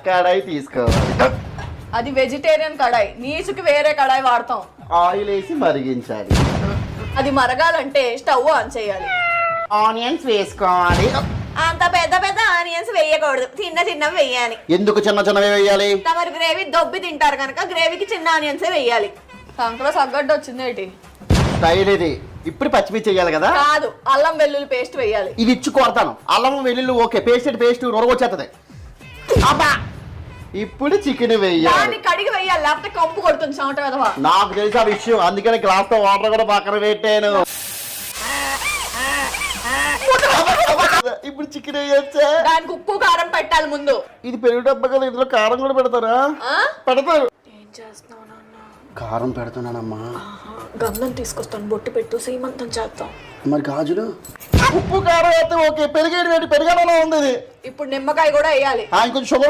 కడాయి తీసుకోవాలి. అది వెజిటేరియన్ కడాయి, నీచుకి వేరే కడాయి వాడతాం. ఆయిల్ వేసి మరిగించాలి. అది మరగాలంటే స్టవ్ ఆన్ చేయాలి. ఆనియన్స్ వేసుకోవాలి. అంత పెద్ద పెద్ద ఆనియన్స్ వేయకూడదు, చిన్న చిన్నవి వేయాలి. ఎందుకు చిన్న చిన్నవి వేయాలి? తమరు గ్రేవీ దొబ్బి తింటారు కనుక గ్రేవీకి చిన్న ఆనియన్స్ వేయాలి. సంకలో సగ్గడ్డ వచ్చింది ఏంటి స్టైల్ ఇది. ఇప్పుడు పచ్చిమిర్చి వేయాలి కదా? కాదు, అల్లం వెల్లుల్లి పేస్ట్ వేయాలి. ఇది ఇచ్చి కొడతాను. అల్లం వెల్లుల్లి ఓకే, పేస్ట్ నొరగొచ్చేస్తుంది. అబ్బా, ఇప్పుడు చికెన్ వేయాలి. దాన్ని కడిగి వేయాలి, లేకపోతే కంపు కొడుతుంది చెమట కదవా. నాకు తెలిసి ఆ విషయం, అందుకని గ్లాస్ తో వాటర్ కూడా పక్కన పెట్టాను. ఇప్పుడు చికెన్ వేయచ్చా? దానికి ఉప్పు కారం పెట్టాలి ముందు. ఇది పెరుగు డబ్బా కదా, ఇందులో కారం కూడా పెడతారా? పెడతారు. ఏం చేస్తున్నావు నాన్న? కారం పెడుతున్నానమ్మా. గంధం తీసుకొస్తాను, బొట్టు పెట్టు, సీమంతం చేద్దాం. మరి గాజులు? ఉప్పు కారం అయితే ఓకే, పెరిగేది పెరిగేలా ఉంది. ఇప్పుడు నిమ్మకాయ కూడా వేయాలి. ఇంకొంచెం షుగర్